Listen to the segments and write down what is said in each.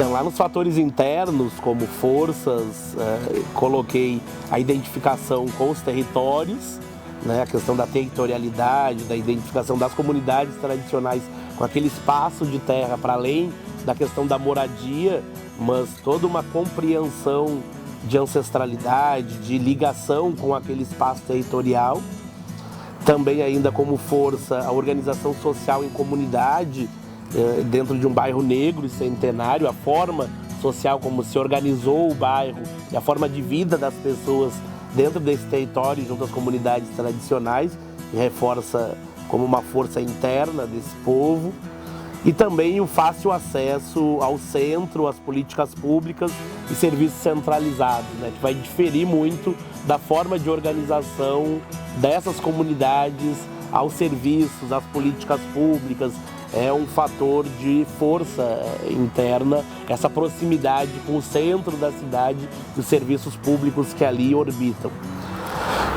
Então, lá nos fatores internos, como forças, coloquei a identificação com os territórios, né, a questão da territorialidade, da identificação das comunidades tradicionais com aquele espaço de terra para além da questão da moradia, mas toda uma compreensão de ancestralidade, de ligação com aquele espaço territorial. Também ainda como força a organização social em comunidade, dentro de um bairro negro e centenário, a forma social como se organizou o bairro e a forma de vida das pessoas dentro desse território junto às comunidades tradicionais, que reforça como uma força interna desse povo. E também o fácil acesso ao centro, às políticas públicas e serviços centralizados, né, que vai diferir muito da forma de organização dessas comunidades aos serviços, às políticas públicas. É um fator de força interna, essa proximidade com o centro da cidade e os serviços públicos que ali orbitam.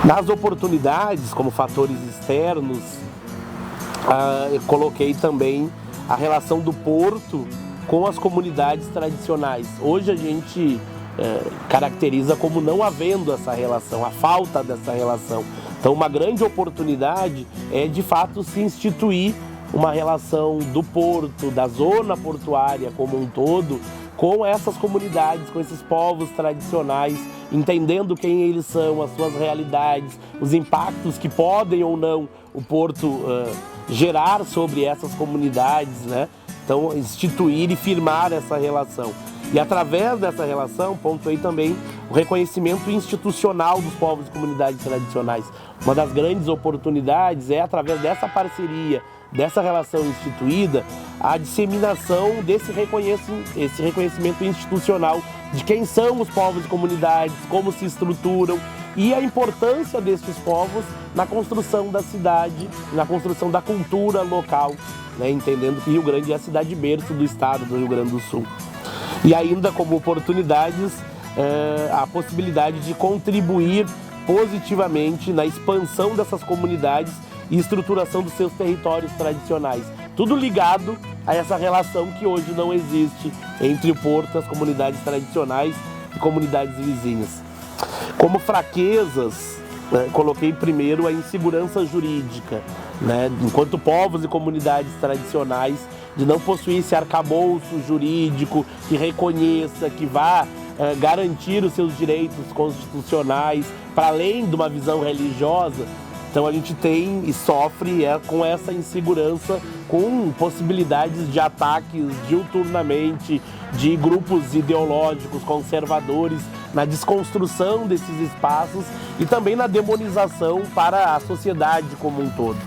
Nas oportunidades, como fatores externos, eu coloquei também a relação do porto com as comunidades tradicionais. Hoje a gente caracteriza como não havendo essa relação, a falta dessa relação. Então uma grande oportunidade é de fato se instituir uma relação do porto, da zona portuária como um todo, com essas comunidades, com esses povos tradicionais, entendendo quem eles são, as suas realidades, os impactos que podem ou não o porto gerar sobre essas comunidades, né? Então, instituir e firmar essa relação. E através dessa relação, pontuei também o reconhecimento institucional dos povos e comunidades tradicionais. Uma das grandes oportunidades é, através dessa parceria, dessa relação instituída, a disseminação desse reconhecimento institucional de quem são os povos e comunidades, como se estruturam e a importância desses povos na construção da cidade, na construção da cultura local, né? Entendendo que Rio Grande é a cidade berço do estado do Rio Grande do Sul. E ainda como oportunidades, a possibilidade de contribuir positivamente na expansão dessas comunidades e estruturação dos seus territórios tradicionais. Tudo ligado a essa relação que hoje não existe entre o porto, as comunidades tradicionais e comunidades vizinhas. Como fraquezas, coloquei primeiro a insegurança jurídica, né? Enquanto povos e comunidades tradicionais, de não possuir esse arcabouço jurídico que reconheça, que vá garantir os seus direitos constitucionais, para além de uma visão religiosa. Então a gente tem e sofre com essa insegurança, com possibilidades de ataques diuturnamente de grupos ideológicos conservadores na desconstrução desses espaços e também na demonização para a sociedade como um todo.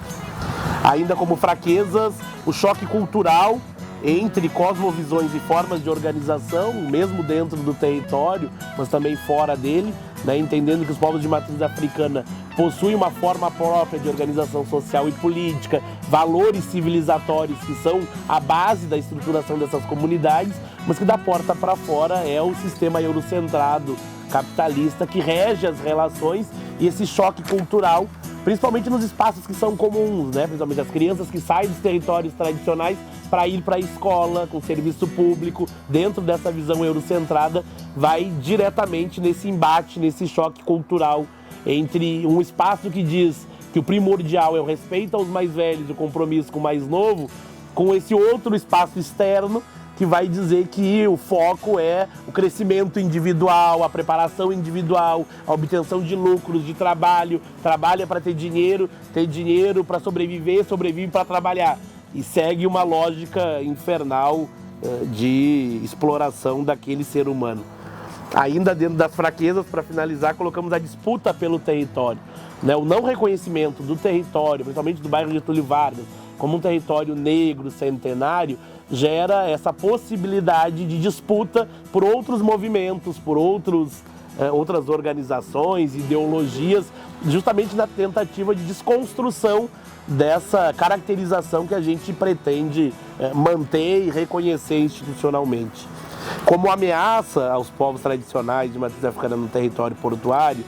Ainda como fraquezas, o choque cultural entre cosmovisões e formas de organização, mesmo dentro do território, mas também fora dele, né? Entendendo que os povos de matriz africana possuem uma forma própria de organização social e política, valores civilizatórios que são a base da estruturação dessas comunidades, mas que da porta para fora é o sistema eurocentrado capitalista que rege as relações e esse choque cultural, principalmente nos espaços que são comuns, né? Principalmente as crianças que saem dos territórios tradicionais para ir para a escola, com serviço público, dentro dessa visão eurocentrada, vai diretamente nesse embate, nesse choque cultural entre um espaço que diz que o primordial é o respeito aos mais velhos, o compromisso com o mais novo, com esse outro espaço externo que vai dizer que o foco é o crescimento individual, a preparação individual, a obtenção de lucros, de trabalho. Trabalha para ter dinheiro para sobreviver, sobrevive para trabalhar. E segue uma lógica infernal de exploração daquele ser humano. Ainda dentro das fraquezas, para finalizar, colocamos a disputa pelo território, né? O não reconhecimento do território, principalmente do bairro Getúlio Vargas, como um território negro, centenário, gera essa possibilidade de disputa por outros movimentos, por outras organizações, ideologias, justamente na tentativa de desconstrução dessa caracterização que a gente pretende manter e reconhecer institucionalmente. Como ameaça aos povos tradicionais de matriz africana no território portuário,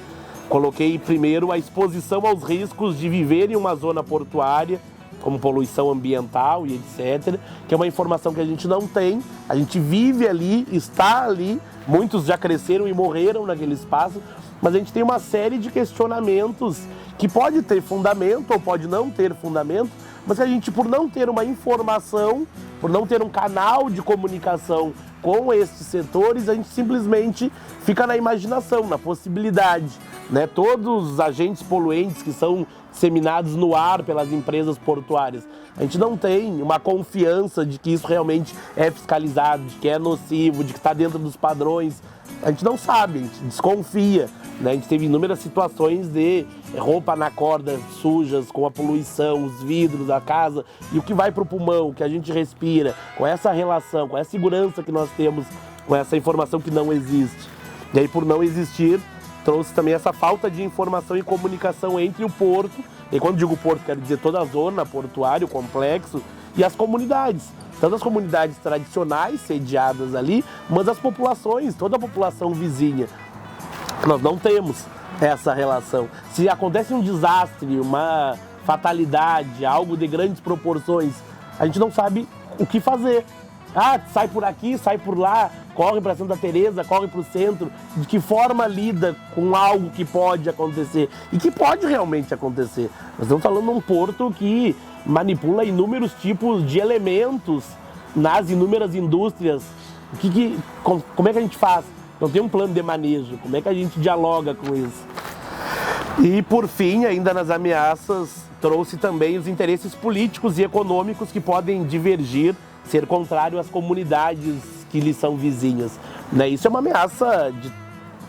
coloquei primeiro a exposição aos riscos de viver em uma zona portuária como poluição ambiental e etc., que é uma informação que a gente não tem, a gente vive ali, está ali, muitos já cresceram e morreram naquele espaço, mas a gente tem uma série de questionamentos que pode ter fundamento ou pode não ter fundamento, mas que a gente, por não ter uma informação, por não ter um canal de comunicação com esses setores, a gente simplesmente fica na imaginação, na possibilidade, né? Todos os agentes poluentes que são disseminados no ar pelas empresas portuárias, a gente não tem uma confiança de que isso realmente é fiscalizado, de que é nocivo, de que está dentro dos padrões. A gente não sabe, a gente desconfia, né? A gente teve inúmeras situações de roupa na corda sujas, com a poluição, os vidros da casa, e o que vai para o pulmão, o que a gente respira, com essa relação, com essa segurança que nós temos, com essa informação que não existe. E aí, por não existir, trouxe também essa falta de informação e comunicação entre o porto, e quando digo porto, quero dizer toda a zona portuária, o complexo, e as comunidades. Tanto as comunidades tradicionais sediadas ali, mas as populações, toda a população vizinha. Nós não temos essa relação. Se acontece um desastre, uma fatalidade, algo de grandes proporções, a gente não sabe o que fazer. Ah, sai por aqui, sai por lá, corre para Santa Teresa, corre para o centro. De que forma lida com algo que pode acontecer e que pode realmente acontecer? Nós estamos falando de um porto que manipula inúmeros tipos de elementos nas inúmeras indústrias. Como é que a gente faz? Não tem um plano de manejo. Como é que a gente dialoga com isso? E, por fim, ainda nas ameaças, trouxe também os interesses políticos e econômicos que podem divergir, ser contrário às comunidades que lhes são vizinhas, né? Isso é uma ameaça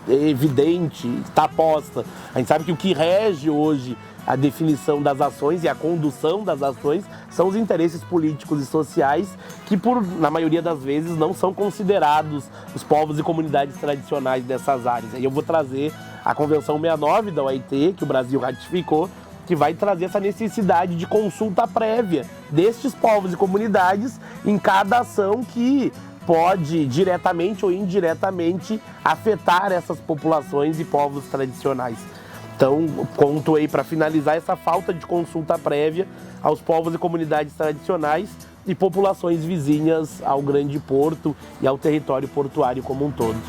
evidente, está posta. A gente sabe que o que rege hoje a definição das ações e a condução das ações são os interesses políticos e sociais que, na maioria das vezes, não são considerados os povos e comunidades tradicionais dessas áreas. Aí eu vou trazer a Convenção 69 da OIT, que o Brasil ratificou, que vai trazer essa necessidade de consulta prévia destes povos e comunidades em cada ação que pode, diretamente ou indiretamente, afetar essas populações e povos tradicionais. Então, conto aí para finalizar essa falta de consulta prévia aos povos e comunidades tradicionais e populações vizinhas ao Grande Porto e ao território portuário como um todo.